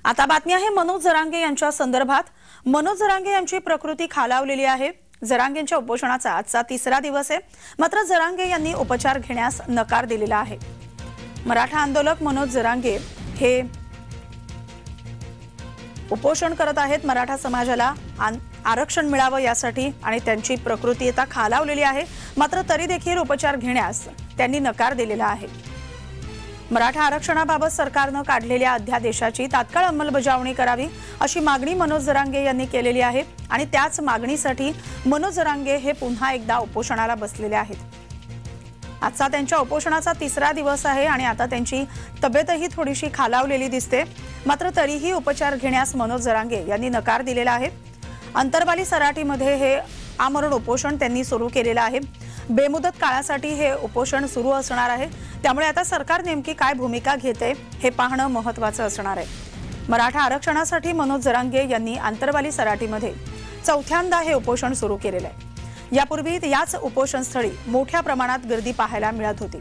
आता बातमी आहे मनोज जरांगे यांच्या संदर्भात। मनोज जरांगे यांची प्रकृती खालावलेली आहे। जरांगेंच्या उपोषणाचा आजचा तिसरा दिवस आहे, मात्र जरांगे यांनी उपचार घेण्यास नकार दिलेला आहे। मराठा आंदोलक मनोज जरांगे हे उपोषण करत आहेत। मराठा समाजाला आरक्षण मिळावं यासाठी आणि त्यांची प्रकृती आता खालावलेली आहे, मात्र तरी देखील उपचार घेण्यास त्यांनी नकार दिलेला आहे। मराठा आरक्षणाबाबत सरकारने काढलेल्या अध्यादेशाची तात्काळ अंमलबजावणी करावी अशी मागणी मनोज जरांगे यांनी केलेली आहे आणि त्याच मागणीसाठी मनोज जरांगे हे पुन्हा एकदा उपोषणाला बसलेले आहेत। आजचा त्यांच्या उपोषणाचा तिसरा दिवस आहे आणि आता त्यांची तब्येतही थोडीशी खालावलेली दिसते, मात्र तरीही उपचार घेण्यास मनोज जरांगे यांनी नकार दिलेला आहे। अंतरवाली सराटीमध्ये हे आमरण उपोषण त्यांनी सुरू केलेलं आहे। बेमुदत काळासाठी हे उपोषण सुरू असणार आहे, त्यामुळे आता सरकार नेमकी काय भूमिका घेते हे पाहणं महत्त्वाचं असणार आहे। मराठा आरक्षणासाठी मनोज जरांगे यांनी अंतरवाली सराटीमध्ये चौथ्यांदा हे उपोषण सुरू केलेलं आहे। यापूर्वी याच उपोषणस्थळी मोठ्या प्रमाणात गर्दी पाहायला मिळत होती।